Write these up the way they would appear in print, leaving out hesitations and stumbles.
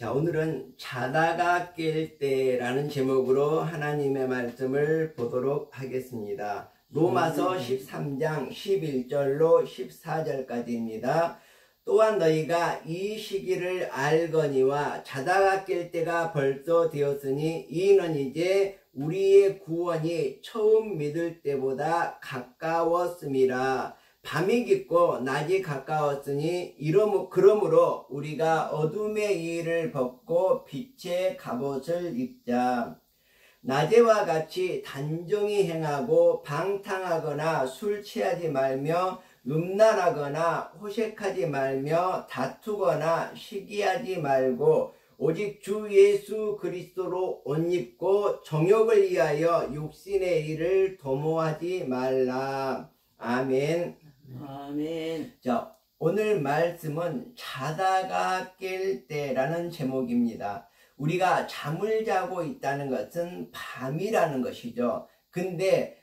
자, 오늘은 자다가 깰 때라는 제목으로 하나님의 말씀을 보도록 하겠습니다. 로마서 13장 11절로 14절까지입니다. 또한 너희가 이 시기를 알거니와 자다가 깰 때가 벌써 되었으니 이는 이제 우리의 구원이 처음 믿을 때보다 가까웠음이라. 밤이 깊고 낮이 가까웠으니 그러므로 우리가 어둠의 일을 벗고 빛의 갑옷을 입자. 낮에와 같이 단정히 행하고 방탕하거나 술 취하지 말며 음란하거나 호색하지 말며 다투거나 시기하지 말고 오직 주 예수 그리스도로 옷 입고 정욕을 위하여 육신의 일을 도모하지 말라. 아멘. 아멘. 자, 오늘 말씀은 자다가 깰 때라는 제목입니다. 우리가 잠을 자고 있다는 것은 밤이라는 것이죠. 근데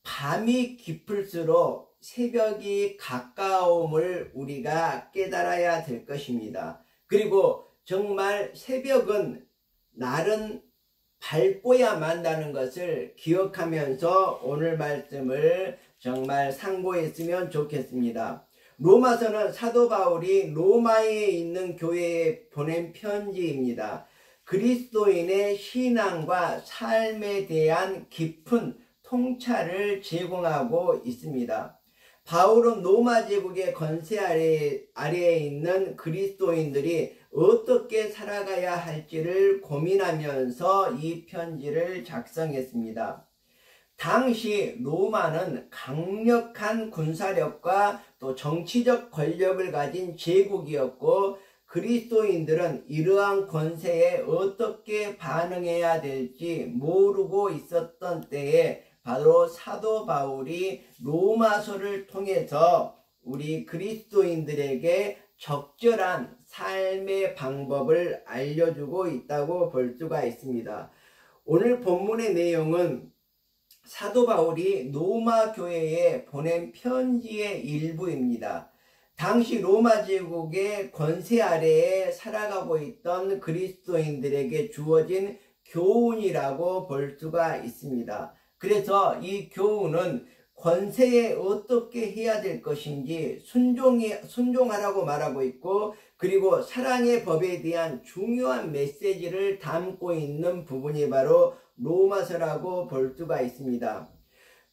밤이 깊을수록 새벽이 가까움을 우리가 깨달아야 될 것입니다. 그리고 정말 새벽은 날은 밝고야 만다는 것을 기억하면서 오늘 말씀을 정말 상고했으면 좋겠습니다. 로마서는 사도 바울이 로마에 있는 교회에 보낸 편지입니다. 그리스도인의 신앙과 삶에 대한 깊은 통찰을 제공하고 있습니다. 바울은 로마 제국의 권세 아래에 있는 그리스도인들이 어떻게 살아가야 할지를 고민하면서 이 편지를 작성했습니다. 당시 로마는 강력한 군사력과 또 정치적 권력을 가진 제국이었고 그리스도인들은 이러한 권세에 어떻게 반응해야 될지 모르고 있었던 때에 바로 사도 바울이 로마서를 통해서 우리 그리스도인들에게 적절한 삶의 방법을 알려주고 있다고 볼 수가 있습니다. 오늘 본문의 내용은 사도 바울이 로마 교회에 보낸 편지의 일부입니다. 당시 로마 제국의 권세 아래에 살아가고 있던 그리스도인들에게 주어진 교훈이라고 볼 수가 있습니다. 그래서 이 교훈은 권세에 어떻게 해야 될 것인지 순종하라고 말하고 있고, 그리고 사랑의 법에 대한 중요한 메시지를 담고 있는 부분이 바로 로마서라고 볼 수가 있습니다.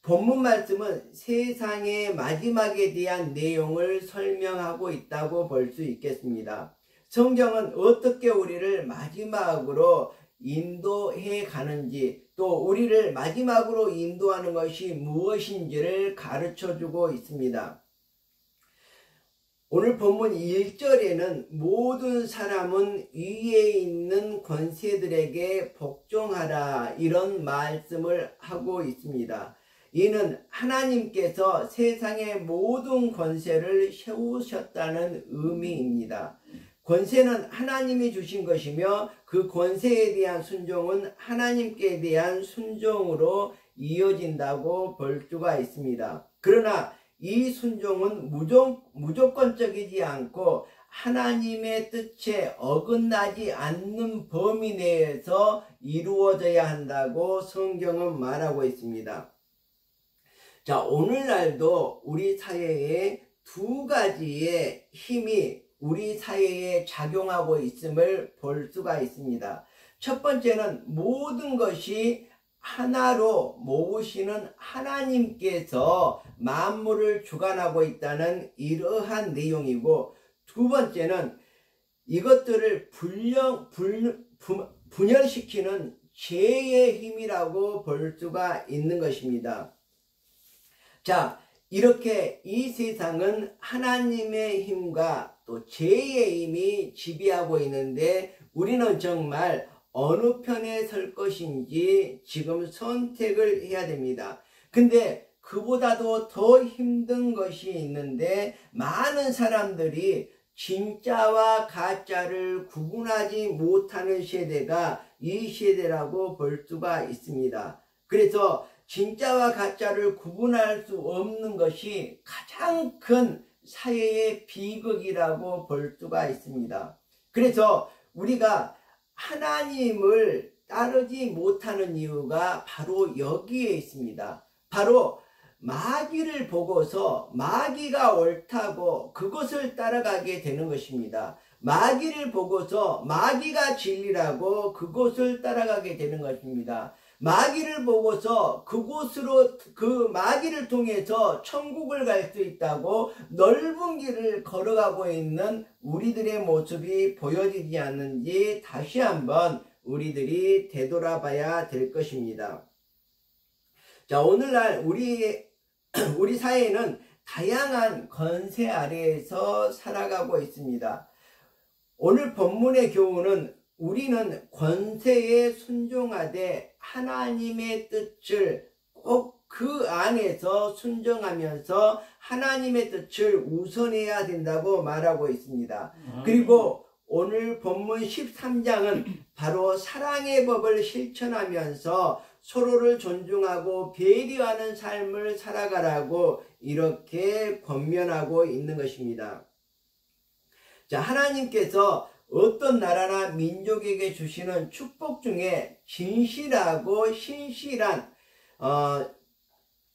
본문 말씀은 세상의 마지막에 대한 내용을 설명하고 있다고 볼 수 있겠습니다. 성경은 어떻게 우리를 마지막으로 인도해 가는지, 또 우리를 마지막으로 인도하는 것이 무엇인지를 가르쳐 주고 있습니다. 오늘 본문 1절에는 모든 사람은 위에 있는 권세들에게 복종하라, 이런 말씀을 하고 있습니다. 이는 하나님께서 세상의 모든 권세를 세우셨다는 의미입니다. 권세는 하나님이 주신 것이며 그 권세에 대한 순종은 하나님께 대한 순종으로 이어진다고 볼 수가 있습니다. 그러나 이 순종은 무조건적이지 않고 하나님의 뜻에 어긋나지 않는 범위 내에서 이루어져야 한다고 성경은 말하고 있습니다. 자, 오늘날도 우리 사회에 두 가지의 힘이 우리 사회에 작용하고 있음을 볼 수가 있습니다. 첫 번째는 모든 것이 하나로 모으시는 하나님께서 만물을 주관하고 있다는 이러한 내용이고, 두 번째는 이것들을 분열시키는 죄의 힘이라고 볼 수가 있는 것입니다. 자, 이렇게 이 세상은 하나님의 힘과 또 죄의 힘이 지배하고 있는데 우리는 정말 어느 편에 설 것인지 지금 선택을 해야 됩니다. 근데 그보다도 더 힘든 것이 있는데 많은 사람들이 진짜와 가짜를 구분하지 못하는 세대가 이 세대라고 볼 수가 있습니다. 그래서 진짜와 가짜를 구분할 수 없는 것이 가장 큰 사회의 비극이라고 볼 수가 있습니다. 그래서 우리가 하나님을 따르지 못하는 이유가 바로 여기에 있습니다. 바로 마귀를 보고서 마귀가 옳다고 그것을 따라가게 되는 것입니다. 마귀를 보고서 마귀가 진리라고 그곳을 따라가게 되는 것입니다. 마귀를 보고서 그곳으로 그 마귀를 통해서 천국을 갈 수 있다고 넓은 길을 걸어가고 있는 우리들의 모습이 보여지지 않는지 다시 한번 우리들이 되돌아봐야 될 것입니다. 자, 오늘날 우리 사회는 다양한 권세 아래에서 살아가고 있습니다. 오늘 본문의 교훈은 우리는 권세에 순종하되 하나님의 뜻을 꼭 그 안에서 순종하면서 하나님의 뜻을 우선해야 된다고 말하고 있습니다. 그리고 오늘 본문 13장은 바로 사랑의 법을 실천하면서 서로를 존중하고 배려하는 삶을 살아가라고 이렇게 권면하고 있는 것입니다. 자, 하나님께서 어떤 나라나 민족에게 주시는 축복 중에 진실하고 신실한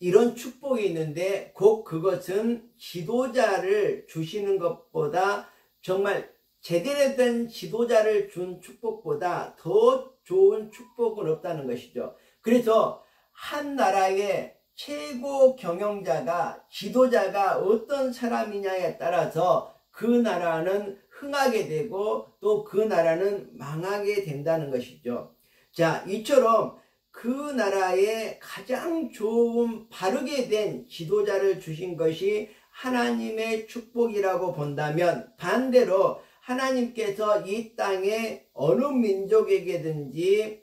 이런 축복이 있는데 곧 그것은 지도자를 주시는 것보다 정말 제대로 된 지도자를 준 축복보다 더 좋은 축복은 없다는 것이죠. 그래서 한 나라의 최고 경영자가 지도자가 어떤 사람이냐에 따라서 그 나라는 흥하게 되고 또 그 나라는 망하게 된다는 것이죠. 자, 이처럼 그 나라에 가장 좋은 바르게 된 지도자를 주신 것이 하나님의 축복이라고 본다면 반대로 하나님께서 이 땅에 어느 민족에게든지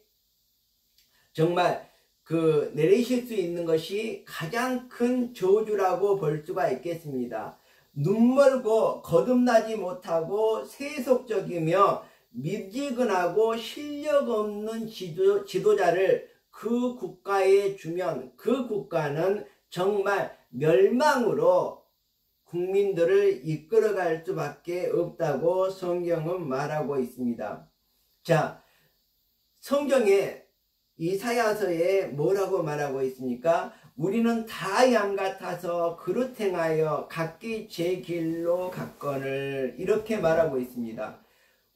정말 내리실 수 있는 것이 가장 큰 저주라고 볼 수가 있겠습니다. 눈멀고 거듭나지 못하고 세속적이며 미지근하고 실력 없는 지도자를 그 국가에 주면 그 국가는 정말 멸망으로 국민들을 이끌어갈 수밖에 없다고 성경은 말하고 있습니다. 자, 성경에 이사야서에 뭐라고 말하고 있습니까? 우리는 다 양 같아서 그릇 행하여 각기 제 길로 갔거늘 이렇게 말하고 있습니다.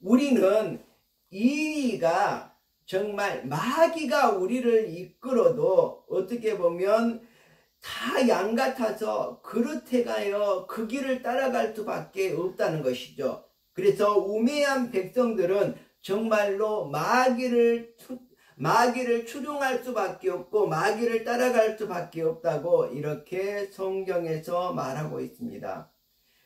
우리는 이가 정말 마귀가 우리를 이끌어도 어떻게 보면 다 양 같아서 그릇 행하여 그 길을 따라갈 수밖에 없다는 것이죠. 그래서 우매한 백성들은 정말로 마귀를 추종할 수밖에 없고 마귀를 따라갈 수밖에 없다고 이렇게 성경에서 말하고 있습니다.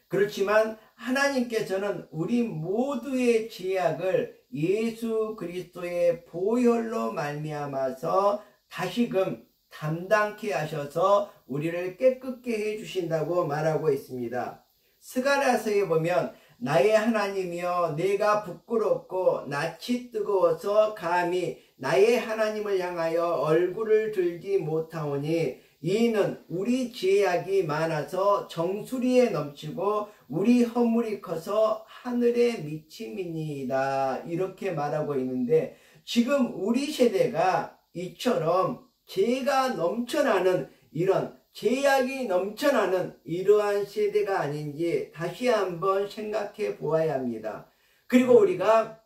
그렇지만 하나님께서는 우리 모두의 죄악을 예수 그리스도의 보혈로 말미암아서 다시금 담당케 하셔서 우리를 깨끗게 해주신다고 말하고 있습니다. 스가랴서에 보면 나의 하나님이여 내가 부끄럽고 낯이 뜨거워서 감히 나의 하나님을 향하여 얼굴을 들지 못하오니 이는 우리 죄악이 많아서 정수리에 넘치고 우리 허물이 커서 하늘에 미침이니이다 이렇게 말하고 있는데 지금 우리 세대가 이처럼 죄가 넘쳐나는 이런 죄악이 넘쳐나는 이러한 세대가 아닌지 다시 한번 생각해 보아야 합니다. 그리고 우리가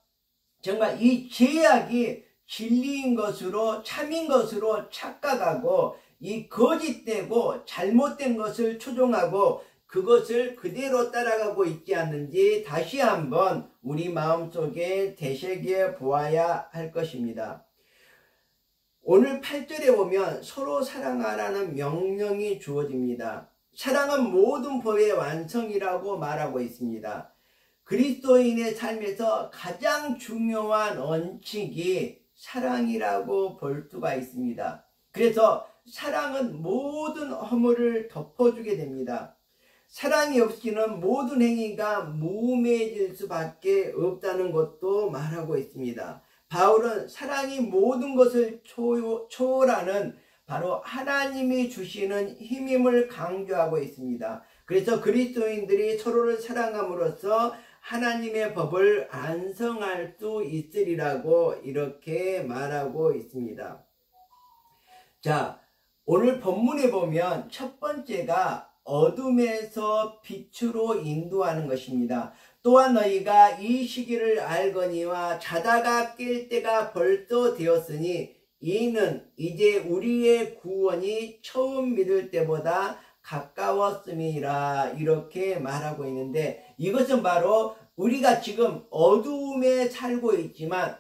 정말 이 죄악이 진리인 것으로 참인 것으로 착각하고 이 거짓되고 잘못된 것을 추종하고 그것을 그대로 따라가고 있지 않는지 다시 한번 우리 마음속에 되새겨 보아야 할 것입니다. 오늘 8절에 보면 서로 사랑하라는 명령이 주어집니다. 사랑은 모든 법의 완성이라고 말하고 있습니다. 그리스도인의 삶에서 가장 중요한 원칙이 사랑이라고 볼 수가 있습니다. 그래서 사랑은 모든 허물을 덮어주게 됩니다. 사랑이 없이는 모든 행위가 무의미해질 수밖에 없다는 것도 말하고 있습니다. 바울은 사랑이 모든 것을 초월하는 바로 하나님이 주시는 힘임을 강조하고 있습니다. 그래서 그리스도인들이 서로를 사랑함으로써 하나님의 법을 안성할 수 있으리라고 이렇게 말하고 있습니다. 자, 오늘 본문에 보면 첫 번째가 어둠에서 빛으로 인도하는 것입니다. 또한 너희가 이 시기를 알거니와 자다가 깰 때가 벌써 되었으니 이는 이제 우리의 구원이 처음 믿을 때보다 가까웠음이라 이렇게 말하고 있는데, 이것은 바로 우리가 지금 어두움에 살고 있지만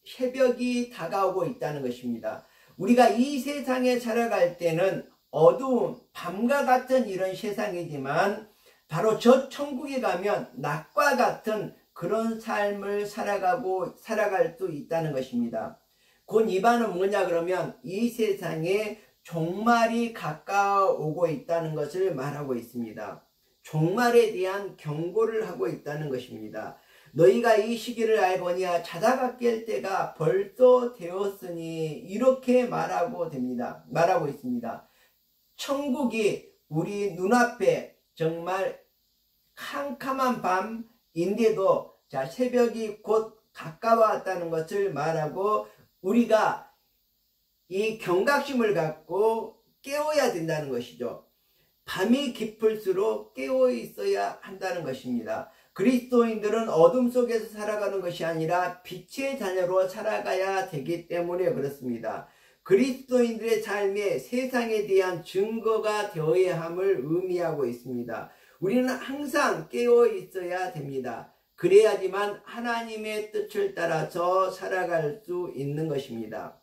새벽이 다가오고 있다는 것입니다. 우리가 이 세상에 살아갈 때는 어두움, 밤과 같은 이런 세상이지만 바로 저 천국에 가면 낮과 같은 그런 삶을 살아갈 수 있다는 것입니다. 곧 이 말은 뭐냐 그러면 이 세상에 종말이 가까워오고 있다는 것을 말하고 있습니다. 종말에 대한 경고를 하고 있다는 것입니다. 너희가 이 시기를 알거니와 자다가 깰 때가 벌써 되었으니 이렇게 말하고 있습니다. 천국이 우리 눈앞에 정말 캄캄한 밤인데도 새벽이 곧 가까웠다는 것을 말하고 우리가 이 경각심을 갖고 깨워야 된다는 것이죠. 밤이 깊을수록 깨어 있어야 한다는 것입니다. 그리스도인들은 어둠 속에서 살아가는 것이 아니라 빛의 자녀로 살아가야 되기 때문에 그렇습니다. 그리스도인들의 삶에 세상에 대한 증거가 되어야 함을 의미하고 있습니다. 우리는 항상 깨어 있어야 됩니다. 그래야지만 하나님의 뜻을 따라서 살아갈 수 있는 것입니다.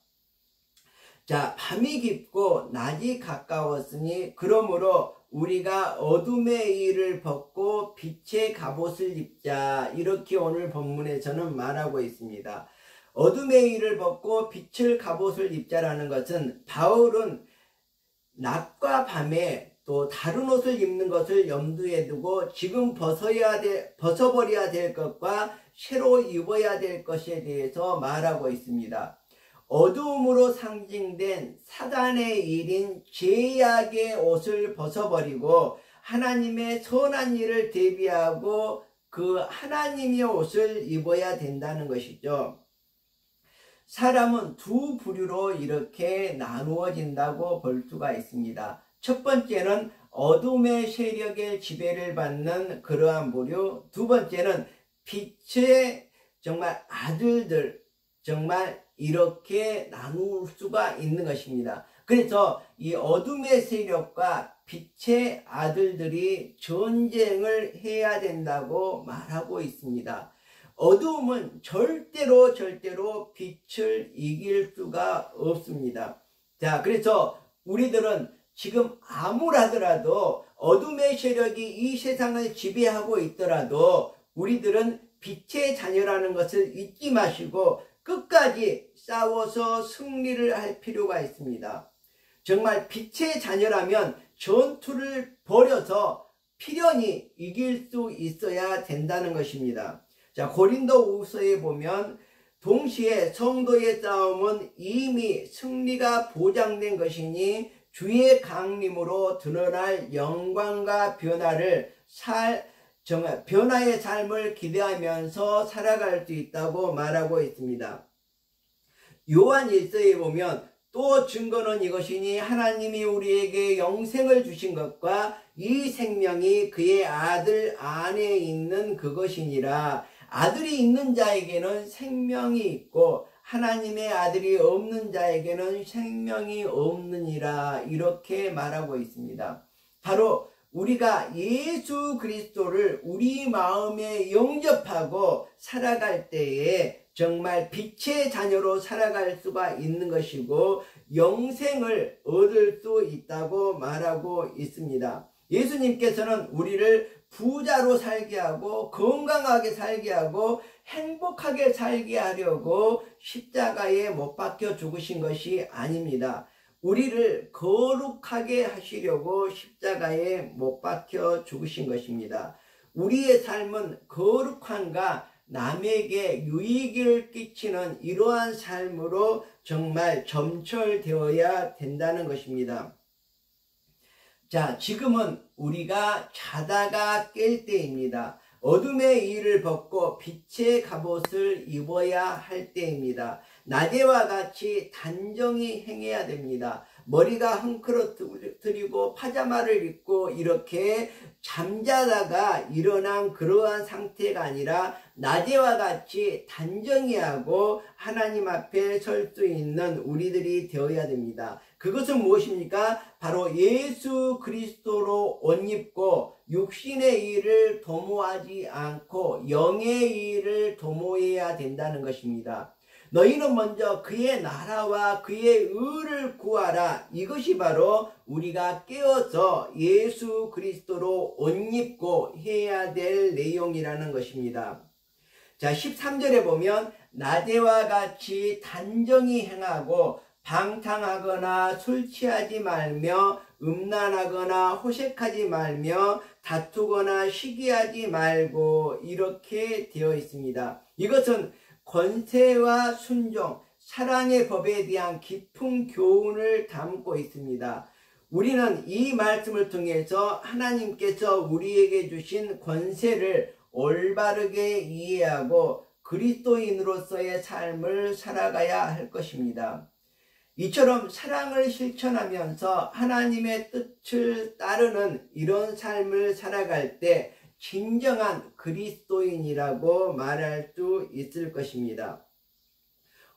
자, 밤이 깊고 낮이 가까웠으니 그러므로 우리가 어둠의 일을 벗고 빛의 갑옷을 입자 이렇게 오늘 본문에서는 말하고 있습니다. 어둠의 일을 벗고 빛을 갑옷을 입자라는 것은 바울은 낮과 밤에 또 다른 옷을 입는 것을 염두에 두고 지금 벗어버려야 될 것과 새로 입어야 될 것에 대해서 말하고 있습니다. 어두움으로 상징된 사단의 일인 죄악의 옷을 벗어버리고 하나님의 선한 일을 대비하고 그 하나님의 옷을 입어야 된다는 것이죠. 사람은 두 부류로 이렇게 나누어진다고 볼 수가 있습니다. 첫 번째는 어둠의 세력의 지배를 받는 그러한 부류, 두 번째는 빛의 정말 아들들, 정말 이렇게 나눌 수가 있는 것입니다. 그래서 이 어둠의 세력과 빛의 아들들이 전쟁을 해야 된다고 말하고 있습니다. 어두움은 절대로 빛을 이길 수가 없습니다. 자, 그래서 우리들은 지금 아무라더라도 어둠의 세력이 이 세상을 지배하고 있더라도 우리들은 빛의 자녀라는 것을 잊지 마시고 끝까지 싸워서 승리를 할 필요가 있습니다. 정말 빛의 자녀라면 전투를 벌여서 필연히 이길 수 있어야 된다는 것입니다. 자, 고린도후서에 보면 동시에 성도의 싸움은 이미 승리가 보장된 것이니 주의 강림으로 드러날 영광과 변화의 삶을 기대하면서 살아갈 수 있다고 말하고 있습니다. 요한 1서에 보면 또 증거는 이것이니 하나님이 우리에게 영생을 주신 것과 이 생명이 그의 아들 안에 있는 그것이니라. 아들이 있는 자에게는 생명이 있고 하나님의 아들이 없는 자에게는 생명이 없느니라 이렇게 말하고 있습니다. 바로 우리가 예수 그리스도를 우리 마음에 영접하고 살아갈 때에 정말 빛의 자녀로 살아갈 수가 있는 것이고 영생을 얻을 수 있다고 말하고 있습니다. 예수님께서는 우리를 부자로 살게 하고 건강하게 살게 하고 행복하게 살게 하려고 십자가에 못 박혀 죽으신 것이 아닙니다. 우리를 거룩하게 하시려고 십자가에 못 박혀 죽으신 것입니다. 우리의 삶은 거룩함과 남에게 유익을 끼치는 이러한 삶으로 정말 점철되어야 된다는 것입니다. 자, 지금은 우리가 자다가 깰 때입니다. 어둠의 일을 벗고 빛의 갑옷을 입어야 할 때입니다. 낮에와 같이 단정히 행해야 됩니다. 머리가 헝클어뜨리고 파자마를 입고 이렇게 잠자다가 일어난 그러한 상태가 아니라 낮에와 같이 단정히 하고 하나님 앞에 설 수 있는 우리들이 되어야 됩니다. 그것은 무엇입니까? 바로 예수 그리스도로 옷 입고 육신의 일을 도모하지 않고 영의 일을 도모해야 된다는 것입니다. 너희는 먼저 그의 나라와 그의 의를 구하라. 이것이 바로 우리가 깨어서 예수 그리스도로 옷 입고 해야 될 내용이라는 것입니다. 자, 13절에 보면 낮에와 같이 단정히 행하고 방탕하거나 술 취하지 말며 음란하거나 호색하지 말며 다투거나 시기하지 말고 이렇게 되어 있습니다. 이것은 권세와 순종, 사랑의 법에 대한 깊은 교훈을 담고 있습니다. 우리는 이 말씀을 통해서 하나님께서 우리에게 주신 권세를 올바르게 이해하고 그리스도인으로서의 삶을 살아가야 할 것입니다. 이처럼 사랑을 실천하면서 하나님의 뜻을 따르는 이런 삶을 살아갈 때 진정한 그리스도인이라고 말할 수 있을 것입니다.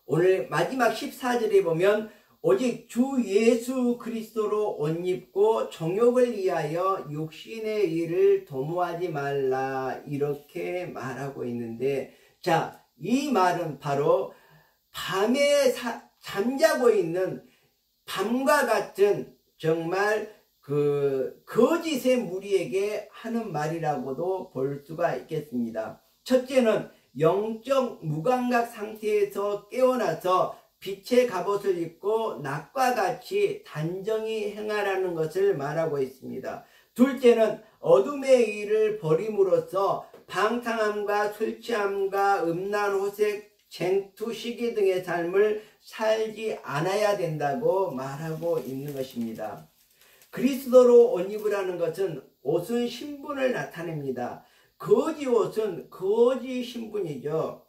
오늘 마지막 14절에 보면 오직 주 예수 그리스도로 옷 입고 정욕을 위하여 육신의 일을 도모하지 말라 이렇게 말하고 있는데, 자, 이 말은 바로 밤에 잠자고 있는 밤과 같은 정말 그 거짓의 무리에게 하는 말이라고도 볼 수가 있겠습니다. 첫째는 영적 무감각 상태에서 깨어나서 빛의 갑옷을 입고 낮과 같이 단정히 행하라는 것을 말하고 있습니다. 둘째는 어둠의 일을 버림으로써 방탕함과 술 취함과 음란 호색 쟁투 시기 등의 삶을 살지 않아야 된다고 말하고 있는 것입니다. 그리스도로 옷 입으라는 것은 옷은 신분을 나타냅니다. 거지 옷은 거지 신분이죠.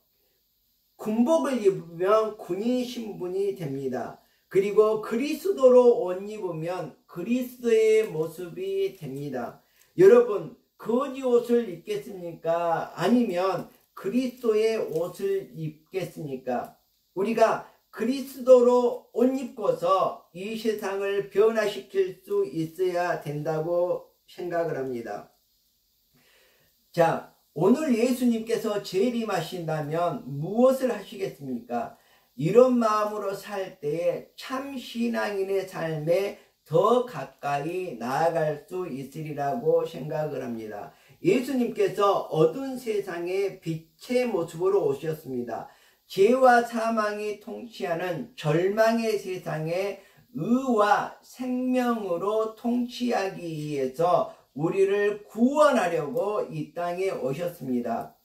군복을 입으면 군인 신분이 됩니다. 그리고 그리스도로 옷 입으면 그리스도의 모습이 됩니다. 여러분, 거지 옷을 입겠습니까? 아니면 그리스도의 옷을 입겠습니까? 우리가 그리스도로 옷 입고서 이 세상을 변화시킬 수 있어야 된다고 생각을 합니다. 자, 오늘 예수님께서 재림하신다면 무엇을 하시겠습니까? 이런 마음으로 살 때에 참 신앙인의 삶에 더 가까이 나아갈 수 있으리라고 생각을 합니다. 예수님께서 어두운 세상에 빛의 모습으로 오셨습니다. 죄와 사망이 통치하는 절망의 세상에 의와 생명으로 통치하기 위해서 우리를 구원하려고 이 땅에 오셨습니다.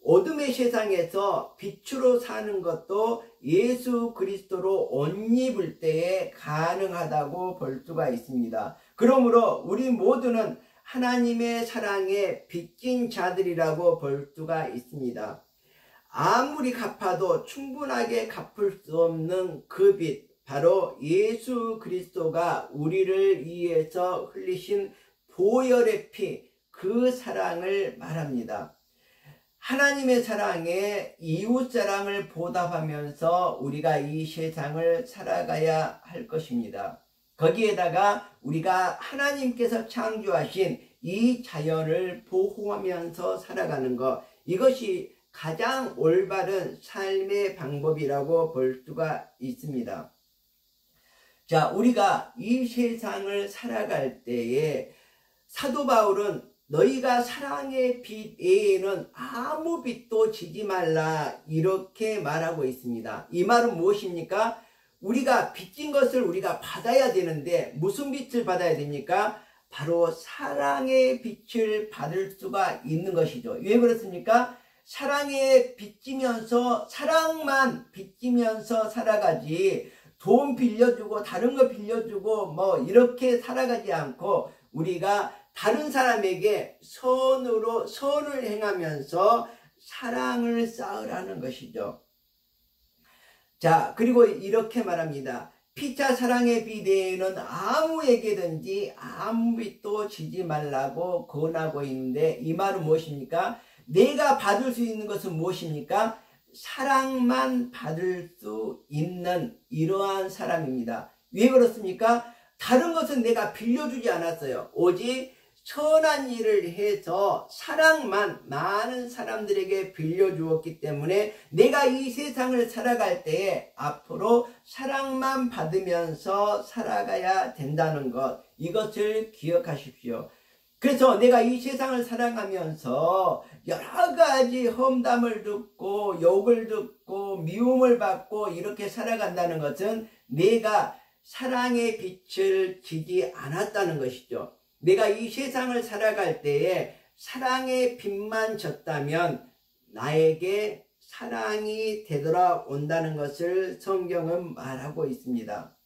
어둠의 세상에서 빛으로 사는 것도 예수 그리스도로 옷 입을 때에 가능하다고 볼 수가 있습니다. 그러므로 우리 모두는 하나님의 사랑에 빚진 자들이라고 볼 수가 있습니다. 아무리 갚아도 충분하게 갚을 수 없는 그 빚, 바로 예수 그리스도가 우리를 위해서 흘리신 보혈의 피, 그 사랑을 말합니다. 하나님의 사랑에 이웃사랑을 보답하면서 우리가 이 세상을 살아가야 할 것입니다. 거기에다가 우리가 하나님께서 창조하신 이 자연을 보호하면서 살아가는 것, 이것이 가장 올바른 삶의 방법이라고 볼 수가 있습니다. 자, 우리가 이 세상을 살아갈 때에 사도 바울은 너희가 사랑의 빛 외에는 아무 빛도 지지 말라 이렇게 말하고 있습니다. 이 말은 무엇입니까? 우리가 빚진 것을 우리가 받아야 되는데 무슨 빛을 받아야 됩니까? 바로 사랑의 빛을 받을 수가 있는 것이죠. 왜 그렇습니까? 사랑에 빚지면서 사랑만 빚지면서 살아가지 돈 빌려주고 다른 거 빌려주고 뭐 이렇게 살아가지 않고 우리가 다른 사람에게 선을 행하면서 사랑을 쌓으라는 것이죠. 자, 그리고 이렇게 말합니다. 피차 사랑의 비대에는 아무에게든지 아무 빚도 지지 말라고 권하고 있는데, 이 말은 무엇입니까? 내가 받을 수 있는 것은 무엇입니까? 사랑만 받을 수 있는 이러한 사람입니다. 왜 그렇습니까? 다른 것은 내가 빌려주지 않았어요. 오직 선한 일을 해서 사랑만 많은 사람들에게 빌려주었기 때문에 내가 이 세상을 살아갈 때에 앞으로 사랑만 받으면서 살아가야 된다는 것, 이것을 기억하십시오. 그래서 내가 이 세상을 살아가면서 여러 가지 험담을 듣고 욕을 듣고 미움을 받고 이렇게 살아간다는 것은 내가 사랑의 빛을 지지 않았다는 것이죠. 내가 이 세상을 살아갈 때에 사랑의 빛만 졌다면 나에게 사랑이 되돌아온다는 것을 성경은 말하고 있습니다.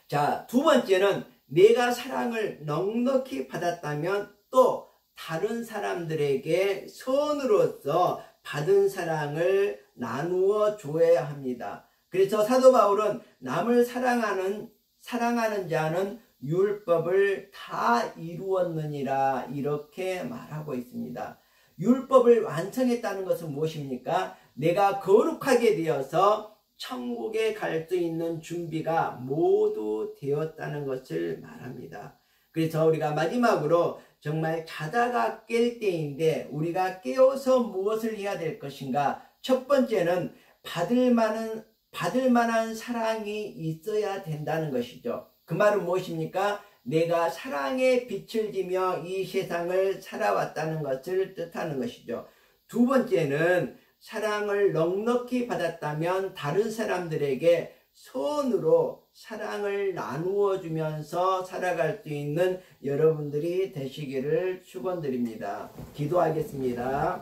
자, 두 번째는 내가 사랑을 넉넉히 받았다면 또 다른 사람들에게 선으로서 받은 사랑을 나누어 줘야 합니다. 그래서 사도 바울은 남을 사랑하는 자는 율법을 다 이루었느니라 이렇게 말하고 있습니다. 율법을 완성했다는 것은 무엇입니까? 내가 거룩하게 되어서 천국에 갈 수 있는 준비가 모두 되었다는 것을 말합니다. 그래서 우리가 마지막으로 정말 자다가 깰 때인데 우리가 깨어서 무엇을 해야 될 것인가? 첫 번째는 받을 만한 사랑이 있어야 된다는 것이죠. 그 말은 무엇입니까? 내가 사랑의 빛을 지며 이 세상을 살아왔다는 것을 뜻하는 것이죠. 두 번째는 사랑을 넉넉히 받았다면 다른 사람들에게 선으로 사랑을 나누어 주면서 살아갈 수 있는 여러분들이 되시기를 축원드립니다. 기도하겠습니다.